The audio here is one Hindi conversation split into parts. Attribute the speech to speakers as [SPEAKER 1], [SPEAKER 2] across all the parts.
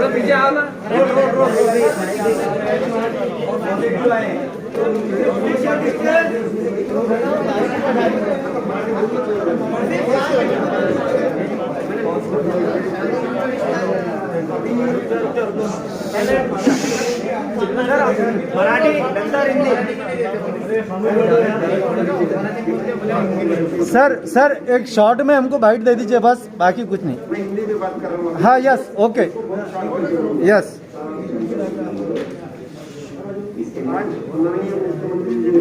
[SPEAKER 1] पीछे आओ ना।
[SPEAKER 2] मराठी नंतर हिंदी।
[SPEAKER 3] सर एक शॉर्ट में हमको बाइट दे दीजिए बस, बाकी कुछ नहीं।
[SPEAKER 4] मैं हिंदी में बात कर रहा हूँ।
[SPEAKER 3] हाँ यस ओके यस।
[SPEAKER 4] आज माननीय मुख्यमंत्री जी ने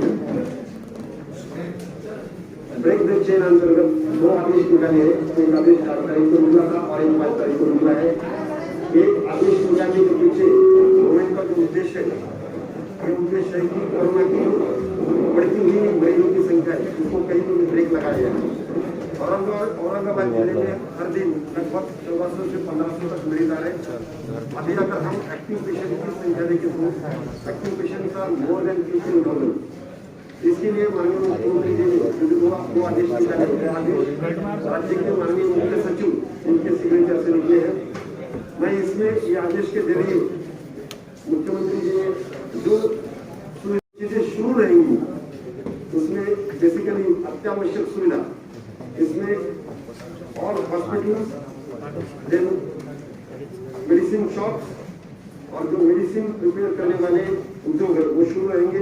[SPEAKER 4] ब्रेक द चेन अंतर्गत 2 आदेश निकाले हैं। एक आदेश 4 तारीख को मिला था और एक 5 तारीख को मिला है। एक आदेश निकालने के पीछे गवर्नमेंट का जो उद्देश्य है, ये उद्देश्य है कि कोरोना की बढ़ती हुई मरीजों की संख्या है, उसको कहीं तो भी ब्रेक लगाया जाए। औरंगाबाद जिले में हर दिन लगभग 1400 से 1500 तक मरीज आ रहे हैं। अभी अगर हम एक्टिव पेशेंट की संख्या देखें तो एक्टिव पेशेंट का मोर देन 15,000। इसके लिए माननीय मुख्यमंत्री जी ने दो आदेश निकाले। राज्य के माननीय मुख्य सचिव उनके सिग्नेचर से निकले हैं। मैं इसमें ये आदेश के जरिए मुख्यमंत्री जी ने जो चीजें शुरू रहेंगी उसमें बेसिकली अत्यावश्यक सुविधा, इसमें और हॉस्पिटल, देन मेडिसिन शॉप और जो मेडिसिन प्रिपेयर करने वाले उद्योग है वो शुरू रहेंगे।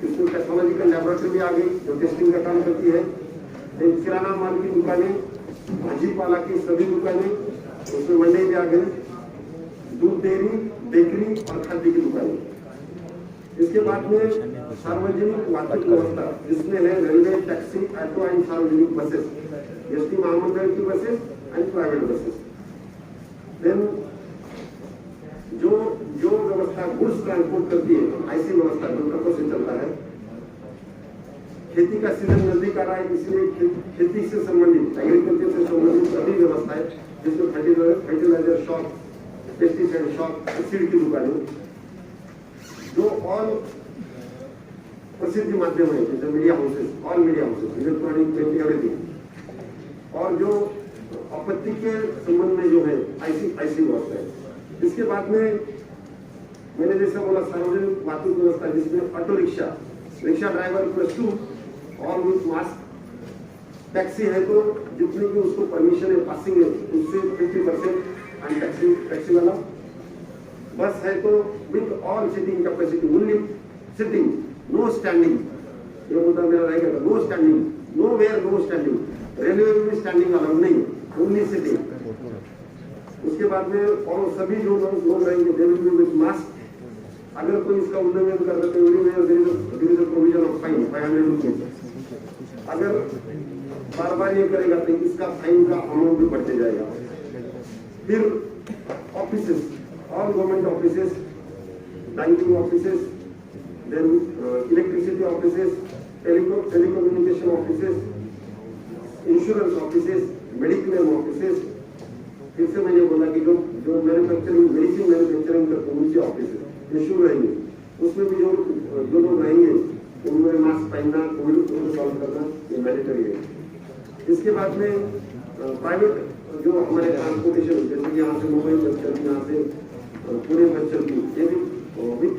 [SPEAKER 4] इसमें टेक्नोलॉजिकल लैबोरेटरी भी आ गई जो टेस्टिंग का काम करती है। देन किराना माल की दुकानें, भाजी पाला की सभी दुकानें, उसमें मंडी भी आ गई, दूध डेयरी, बेकरी और खाद्य की दुकानें। इसके बाद में सार्वजनिक वाहतूक व्यवस्था जिसमें है रेलवे, टैक्सी, ऑटो एंड सार्वजनिक बसेस, एसटी महामंडल की buses and private buses. Then जो व्यवस्था गुड्स ट्रांसपोर्ट करती है, ऐसी व्यवस्था जो ट्रकों से चलता है। खेती का सीजन नजदीक आ रहा है, इसलिए खेती से संबंधित, एग्रीकल्चर से संबंधित सभी व्यवस्थाएं, जिसमें fertiliser shop, pesticide shop, seed की दुकानें, जो ऑल प्रसिद्ध माध्यम है जैसे media houses, all media houses, electronic, print, everything, और जो आपत्ति के संबंध में जो है ऐसी व्यवस्था है। इसके बाद में मैंने जैसा बोला सार्वजनिक वाहतूक व्यवस्था जिसमें ऑटो रिक्शा, रिक्शा ड्राइवर +2 और विथ मास्क, टैक्सी है तो जितने की उसको परमिशन है पासिंग है उससे 50% एंड टैक्सी वाला, बस है तो with all seating capacity, only sitting, no standing. ये मुद्दा मेरा रहेगा, no standing, nowhere, no standing. Railway में भी स्टैंडिंग अलाउड नहीं, ओनली सिटिंग। उसके बाद में और सभी जो लोग रहेंगे they will be with mask. अगर कोई इसका उल्लंघन कर रहा है तो प्रोविजन ऑफ फाइन 500 रुपीज। अगर बार बार ये करेगा तो इसका फाइन का अमाउंट भी बढ़ते जाएगा। फिर offices, all government offices, banking offices, then electricity offices, telecommunication offices, insurance offices, mediclaim offices. फिर से मैंने बोला कि जो मैन्युफैक्चरिंग, मेडिसिन मैन्युफैक्चरिंग करते हैं उनके ऑफिसेस ये शुरू रहेंगे। उसमें भी जो लोग रहेंगे उनमें मास्क पहनना, कोविड को सॉल्व करना ये मैंडेटरी है। इसके बाद में प्राइवेट जो हमारे ट्रांसपोर्टेशन, जैसे कि यहाँ से मुंबई बस चलती, यहाँ से पुणे बस चलती, ये भी विथ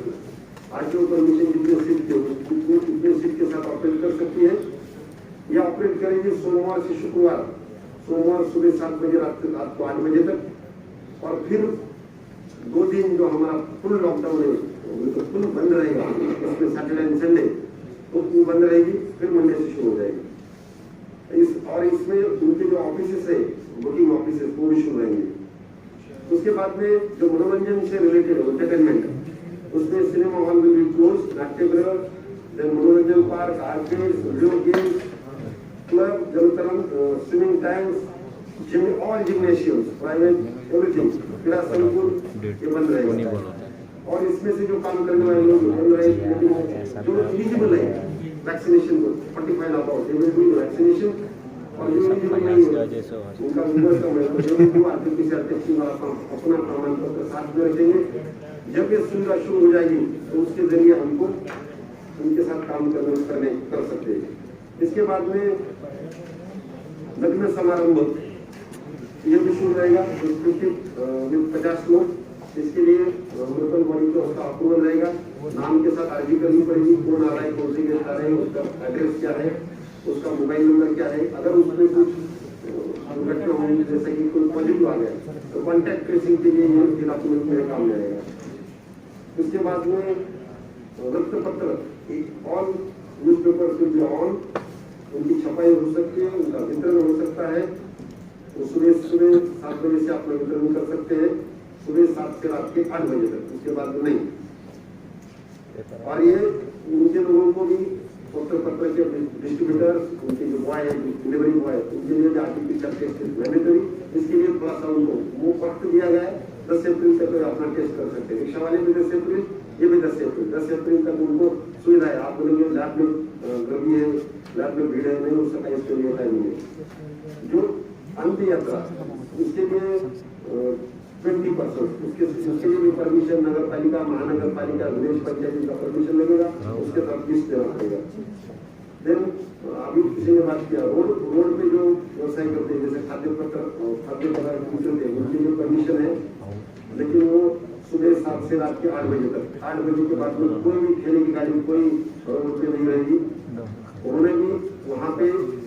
[SPEAKER 4] आरटीओ परमिशन जितने सीट थे उतने सीट के साथ ऑपरेट कर सकती है। यह ऑपरेट करेगी सोमवार से शुक्रवार, सोमवार सुबह 7 बजे रात को 8 बजे तक, और फिर 2 दिन जो हमारा फुल लॉकडाउन है तो फुल बंद रहेगा। इसमें सैटरडे एंड संडे तो बंद रहेगी, फिर मंडे से शुरू हो जाएगी। और इसमें उनके जो ऑफिसेस है, बुकिंग ऑफिसेस, वो भी शुरू रहेंगे। उसके बाद में जो मनोरंजन से रिलेटेड एंटरटेनमेंट, उसमें cinema hall will be close, नाट्यगृह, देन मनोरंजन park, arcades, video games, club, जलतरण, swimming tanks, all gymnasiums, private, everything, क्रीड़ा संकुल ये बंद रहेगा। और इसमें से जो काम करने वाले लोग बंद रहेंगे, जो एलिजिबल है वैक्सीनेशन को 45 about they will do vaccination, और जो एलिजिबल नहीं है उनका उम्र कम है तो जो आरटीपीसीआर टेस्टिंग वाला अपना प्रमाण पत्र साथ में रखेंगे। जब ये सुविधा शुरू हो जाएगी तो उसके जरिए हमको उनके साथ काम कर सकते हैं। इसके बाद में लग्न समारंभ, ये भी शुरू रहेगा 50 लोग। इसके लिए लोकल बॉडी का उसका अप्रूवल रहेगा, नाम के साथ अर्जी करनी पड़ेगी, कौन आ रहा है, कौन सी गेस्ट आ रहे हैं, उसका एड्रेस क्या है, उसका मोबाइल नंबर क्या है। अगर उसमें कुछ दुर्घटना होगी, जैसे कि कोई पॉजिटिव आ गया, तो कॉन्टैक्ट ट्रेसिंग के लिए ये डॉक्यूमेंट मेरे काम में आएगा। उसके बाद में वृत्तपत्र ऑल न्यूज़पेपर से भी ऑन उनकी छपाई हो सकती है, उनका वितरण हो सकता है। तो सुबह 7 बजे से आप वितरण कर सकते हैं, सुबह 7 से रात के 8 बजे तक, उसके बाद में नहीं। और ये उनके लोगों को भी पत्र के डिस्ट्रीब्यूटर, उनके जो बॉय है, डिलीवरी बॉय, उनके लिए भी आर्टिफिशियल टेस्ट मैंडेटरी। इसके लिए थोड़ा सा उनको वो वक्त दिया गया है, 10 अप्रैल तक अपना टेस्ट कर सकते हैं। रिक्शा वाले भी 10 अप्रैल, ये भी 10 अप्रैल। 10 अप्रैल तक उनको सुविधा है। आप बोलेंगे लैब में गर्मी है, लैब में भीड़ है, नहीं हो सका, इसके लिए टाइम है। जो अंत यात्रा उसके लिए 20% उसके लिए भी परमिशन नगर पालिका, महानगर पालिका, विलेज पंचायत का परमिशन लगेगा, उसके साथ लिस्ट देना पड़ेगा। देन अभी किसी ने बात किया रोड पे जो व्यवसाय करते हैं, जैसे खाद्य पदार्थ वितरण है, उनके लिए परमिशन है, लेकिन वो सुबह 7 से रात के 8 बजे तक। 8 बजे के बाद में कोई भी ठेले की गाड़ी कोई रोड पे नहीं रहेगी। उन्होंने भी वहाँ पे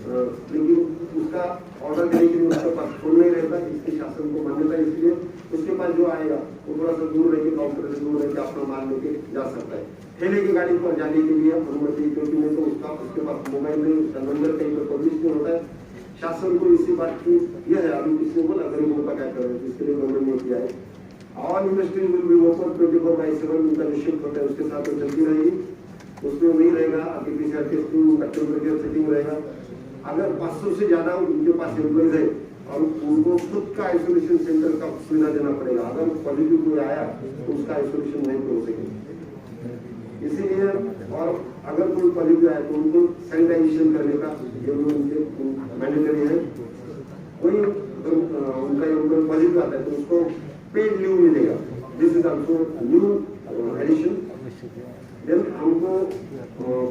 [SPEAKER 4] लेकिन उसका ऑर्डर देने के लिए उसके पास फोन नहीं रहता, इसके शासन को मान्यता। इसलिए उसके पास जो आएगा वो थोड़ा सा दूर रह के, काउंटर से दूर रह के अपना माल लेके जा सकता है। ठेले की गाड़ी पर जाने के लिए अनुमति, क्योंकि नहीं तो उसके पास मोबाइल में उसका नंबर कहीं पर पब्लिश नहीं होता है। शासन को इसी बात की यह है, अभी किसी को बोला गरीबों का क्या करें, इसके लिए गवर्नमेंट ने किया है। All industry will be open 24/7, उनका निश्चित होता है, उसके साथ चलती रहेगी। उसमें नहीं रहेगा आर्टिफिशियल टेस्टिंग, टेम्परेचर सेटिंग रहेगा। अगर 500 से ज्यादा उनके पास एम्प्लॉइज है और उनको खुद का आइसोलेशन सेंटर का सुविधा देना पड़ेगा। अगर पॉजिटिव कोई आया तो उसका आइसोलेशन नहीं हो सके, इसीलिए। और अगर कोई पॉजिटिव आया तो उनको सैनिटाइजेशन करने का ये उनके मैंडेटरी है। कोई उनका एम्प्लॉय पॉजिटिव आता है तो उसको पेड लीव मिलेगा। This is also new addition. Then हमको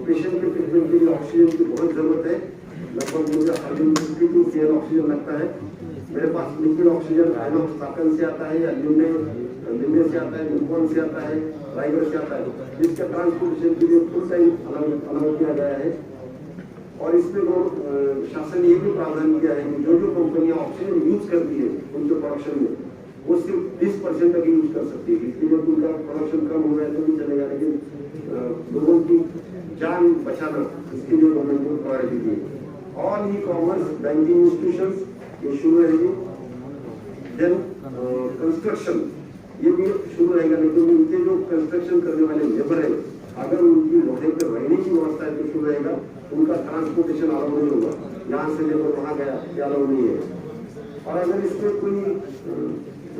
[SPEAKER 4] पेशेंट के ट्रीटमेंट के लिए ऑक्सीजन की बहुत जरूरत है। लगभग मुझे हर दिन 52 CL ऑक्सीजन लगता है। मेरे पास लिक्विड ऑक्सीजन साकन से आता है, या लिम्बे से आता है, मुलकोन से आता है, रायगढ़ से आता है, जिसका ट्रांसपोर्टेशन के लिए फुल टाइम अलाउ किया गया है। और इसमें शासन ने ये भी प्रावधान किया है कि जो जो कंपनियां ऑक्सीजन यूज करती है उनके प्रोडक्शन में, वो सिर्फ 20% तक यूज कर सकती है। इसलिए जब उनका प्रोडक्शन कम हो गया तो नहीं चलेगा, लेकिन लोगों की जान बचाना, इसके लिए गवर्नमेंट को प्रायोरिटी दी है। All e commerce banking institutions ये शुरू रहेगी। देन कंस्ट्रक्शन ये भी शुरू रहेगा, लेकिन उनके जो कंस्ट्रक्शन करने वाले लेबर है, अगर उनकी वहीं पर रहने की व्यवस्था है तो शुरू रहेगा। उनका ट्रांसपोर्टेशन अलाउ नहीं होगा, यहाँ से लेकर वहाँ गया, ये अलाउ नहीं है। और अगर इसमें कोई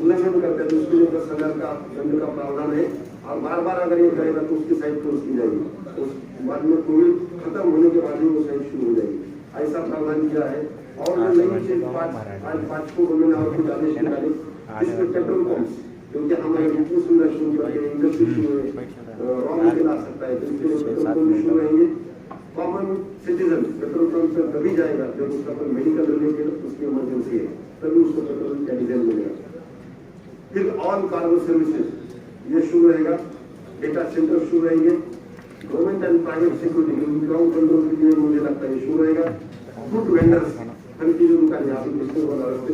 [SPEAKER 4] उल्लंघन करते हैं तो उसके लिए 10,000 का दंड का प्रावधान है। और बार बार अगर ये करेगा तो उसकी साइट क्लोज की जाएगी। उस बाद में कोविड खत्म होने के बाद ही वो साइट शुरू हो जाएगी, ऐसा प्रावधान किया है। और जो नई चीज आज 5 को गवर्नमेंट और कुछ आदेश निकाले, इसमें पेट्रोल पंप, क्योंकि हमारे बिजनेस सुविधा शुरू करके इंडस्ट्री शुरू है, रॉ मटेरियल आ सकता है, तो इसके लिए पेट्रोल पंप शुरू रहेंगे। कॉमन सिटीजन पेट्रोल पंप पर तभी जाएगा जब उसका कोई मेडिकल रिलेटेड उसकी इमरजेंसी है, तभी उसको पेट्रोल का डीजल मिलेगा। फिर ऑल कार्गो सर्विसेज ये शुरू रहेगा। डेटा सेंटर शुरू रहेंगे। Government and private security ground control के लिए मुझे लगता है ये शुरू रहेगा। फूड वेंडर्स, फल की जो दुकान यहाँ पे रस्ते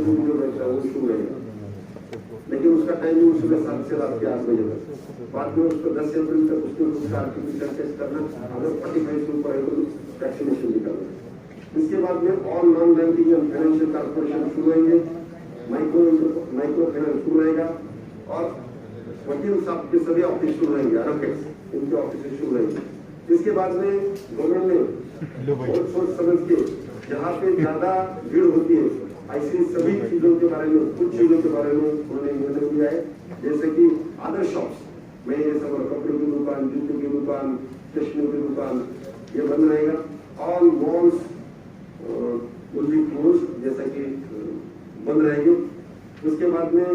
[SPEAKER 4] में जो बैठता है वो शुरू रहेगा, लेकिन उसका टाइमिंग सुबह 7 से रात के 8 बजे तक। बाद में उसको 10 अप्रैल तक उसका आर्टिफिशियल टेस्ट करना, अगर 45 से ऊपर है तो वैक्सीनेशन भी करना। इसके बाद में all non banking and financial corporation शुरू रहेंगे। माइक्रो फाइनेंस शुरू रहेगा। और वकील साहब के सभी ऑफिस शुरू रहेंगे, एडवोकेट्स इनके ऑफिस शुरू रहेंगे। इसके बाद में गवर्नमेंट ने बहुत सोच समझ के जहाँ पे ज्यादा भीड़ होती है ऐसी सभी चीजों के बारे में, कुछ चीजों के बारे में उन्होंने निर्णय लिया है, जैसे कि अदर शॉप्स में ये सब कपड़े की दुकान, जूतों की दुकान, स्टेशनरी की दुकान ये बंद रहेगा। All malls will be close, जैसा कि बंद रहेंगे। उसके बाद में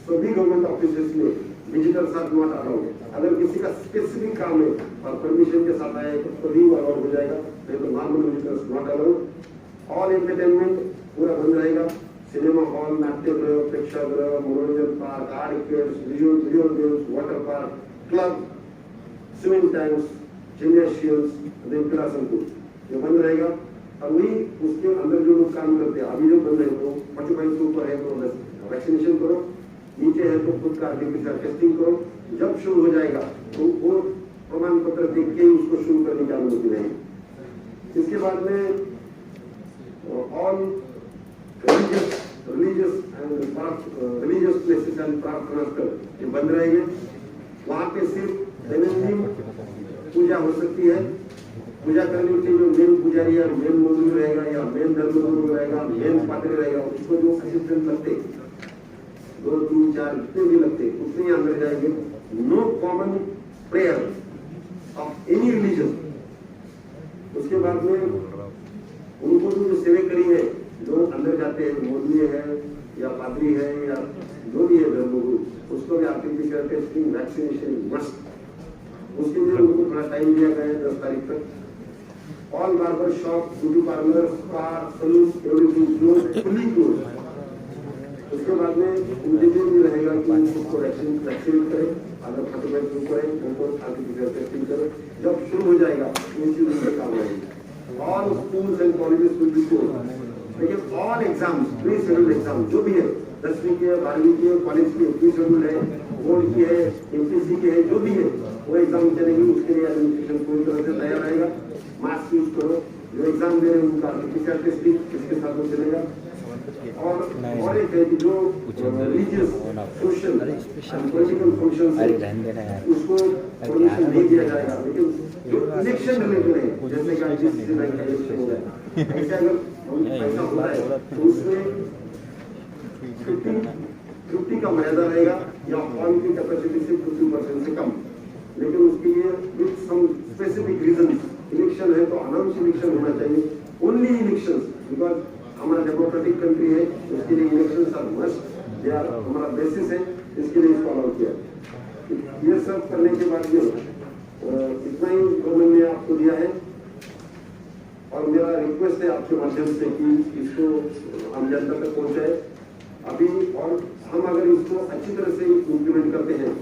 [SPEAKER 4] सभी गवर्नमेंट ऑफिस में डिजिटल साथ नोट अलाउड। अगर किसी का स्पेसिफिक काम है और परमिशन के साथ आए तो तभी अलाउड हो जाएगा, नहीं तो normal visitors not allowed. All entertainment पूरा बंद रहेगा। सिनेमा हॉल, नाट्यगृह, प्रेक्षागृह, मनोरंजन park, arcades, video games, water park, club, swimming tanks, gymnasiums, क्रीड़ा संकुल, ये बंद रहेगा। और वही उसके अंदर जो लोग काम करते हैं, अभी जो बंद है तो 45 के ऊपर है तो वैक्सीनेशन करो, नीचे है तो खुद का आर्टिफिशियल टेस्टिंग करो। जब शुरू हो जाएगा तो वो प्रमाण पत्र देख के ही उसको शुरू करने की अनुमति रहेगी। इसके बाद में ऑल रिलीजियस प्लेसेस एंड प्रार्थना स्थल ये बंद रहेंगे। वहां पे सिर्फ दैनंदिन पूजा हो सकती है। पूजा करने के जो मेन पुजारी या मेन मौलवी रहेगा या मेन धर्मगुरु रहेगा, मेन पादरी रहेगा, उसको जो असिस्टेंट लगते 2, 3, 4 जितने भी लगते उतने ही अंदर जाएंगे। No common prayer of any religion. उसके बाद में उनको जो सेवेकरी है, जो अंदर जाते हैं, मौलवी है या पादरी है या जो भी है धर्मगुरु, उसको भी आर्टिफिशियल टेस्टिंग, वैक्सीनेशन मस्ट। उसके लिए उनको थोड़ा टाइम दिया गया है 10 तारीख तक। All barber shop, beauty parlour, spa, salon, everything close, fully close. उसके बाद में इंडिविजुअल भी रहेगा कि उसको वैक्सीन करें, अगर 45 के ऊपर है उनको आर्टिफिशियल टेस्टिंग करें। जब शुरू हो जाएगा उनकी काम रहेगी। All schools and colleges will be close. लेकिन all exams, pre scheduled exam जो भी है, 10वीं के, 12वीं के, कॉलेज की प्री शेड्यूल है, बोर्ड की है, एमपीसी की है, जो भी है वो एग्जाम चलेगी। उसके लिए एडमिनिस्ट्रेशन पूरी तरह से तैयार रहेगा। मास्क यूज करो। जो एग्जाम दे रहे हैं उनका आर्टिफिशियल टेस्टिंग इसके साथ में चलेगा। और एक है कि जो religious, social and political function है उसको परमिशन नहीं दिया जाएगा। लेकिन जो इलेक्शन रिलेटेड है, जैसे कि आईसीसी बैंक का इलेक्शन हो गया, ऐसे अगर ऐसा होता है तो उसमें 50 का मर्यादा रहेगा या हॉल की कैपेसिटी से 50% से कम। लेकिन उसके लिए with some specific reason, election है तो अनाउंस इलेक्शन होना चाहिए। ओनली इलेक्शन, बिकॉज हमारा डेमोक्रेटिक कंट्री है, उसके लिए इलेक्शन आर मस्ट, ये हमारा बेसिस है, इसके लिए इसको अलाउ किया। ये सब करने के बाद जो इतना ही गवर्नमेंट ने आपको दिया है। और मेरा रिक्वेस्ट है आपके माध्यम से कि इसको आम जनता तक पहुंचाए अभी। और हम अगर इसको अच्छी तरह से इम्प्लीमेंट करते हैं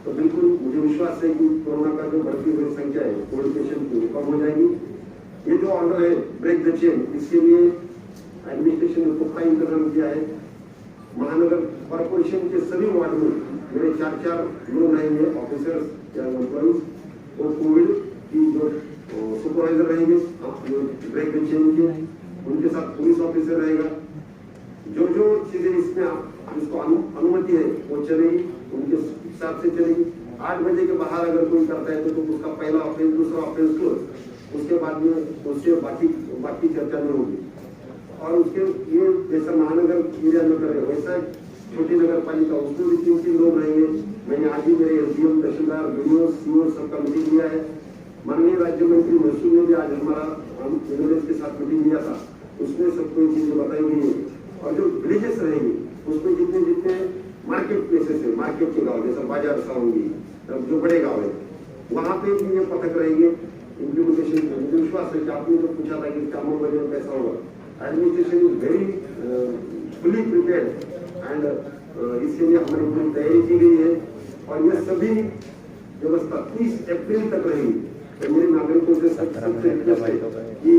[SPEAKER 4] तो बिल्कुल मुझे विश्वास है कि कोरोना का जो बढ़ती हुई संख्या है कोविड पेशेंट की कम हो जाएगी। ये जो ऑर्डर है ब्रेक द चेन, इसके लिए एडमिनिस्ट्रेशन ने पुख्ता इंतजाम किया है। महानगर कॉर्पोरेशन के सभी वार्ड में मेरे 4 लोग रहेंगे, ऑफिसर्स या एम्प्लॉइज, वो कोविड की जो सुपरवाइजर रहेंगे, जो ब्रेक द चेन के, उनके साथ पुलिस ऑफिसर रहेगा। जो जो चीजें इसमें जिसको अनुमति है वो चलेगी, उनके हिसाब से चलेगी। 8 बजे के बाहर अगर कोई करता है तो उसका पहला ऑफेंस, दूसरा ऑफेंस क्लोज। उसके बाद में उससे बाकी चर्चा नहीं होगी। और उसके ये जैसा महानगर एरिया में कर रहे वैसा छोटी नगर पालिका, उसमें भी 3 लोग रहेंगे। मैंने आज ही मेरे एसडीएम, तहसीलदार, बीडीओ, सीओ सबका मीटिंग लिया है। माननीय राज्य मंत्री महसूल ने भी आज हमारा एमएलए के साथ मीटिंग लिया था, उसमें सबको चीजें बताई गई है। और जो विलेजेस रहेंगी उसमें जितने मार्केट प्लेसेस है, मार्केट के गाँव जैसा बाजार सावंगी, जो बड़े गाँव है, वहाँ पे भी ये पथक रहेंगे इम्प्लीमेंटेशन। मुझे विश्वास है कि आपने जो पूछा था कि कामों में कैसा होगा, administration is very fully prepared and इसके लिए हमारी पूरी तैयारी की गई है। और ये सभी व्यवस्था 30 अप्रैल तक रहेगी। तो मेरे नागरिकों से सबसे रिक्वेस्ट है कि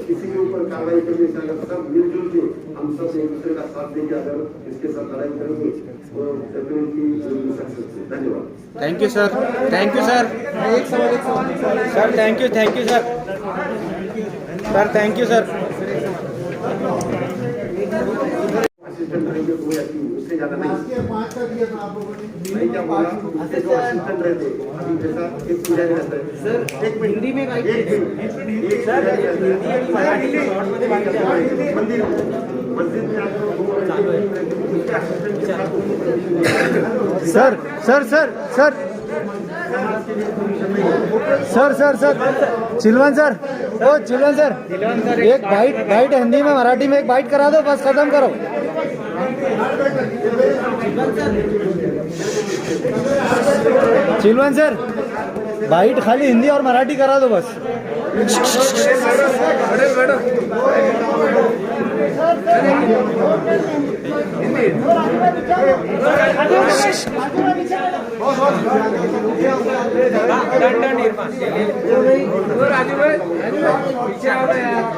[SPEAKER 4] किसी के ऊपर कार्रवाई करने से अगर सब मिलजुल के हम सब एक दूसरे का साथ देके अगर इसके साथ लड़ाई करेंगे तो डेफिनेटली सक्सेस। धन्यवाद।
[SPEAKER 1] Thank you sir, thank you sir.
[SPEAKER 3] एक सवाल
[SPEAKER 1] sir thank you sir, sir thank you sir.
[SPEAKER 4] Assistant रहेंगे तो या कि उससे ज्यादा नहीं।
[SPEAKER 3] 5 का दिया था आप लोगों ने।
[SPEAKER 4] नहीं क्या बोला, उससे जो असिस्टेंट रहते अभी जैसा एक पुजारी रहता है सर, एक मिनट हिंदी में मस्जिद में आप
[SPEAKER 3] sir sir sir sir sir sir sir चिलवन सर, ओ चिलवन सर, एक बाइट हिंदी में मराठी में एक बाइट करा दो, बस खत्म करो। चिलवन सर बाइट खाली हिंदी और मराठी करा दो बस।
[SPEAKER 1] डन डन इरफान राजू भाई पीछे आओ यार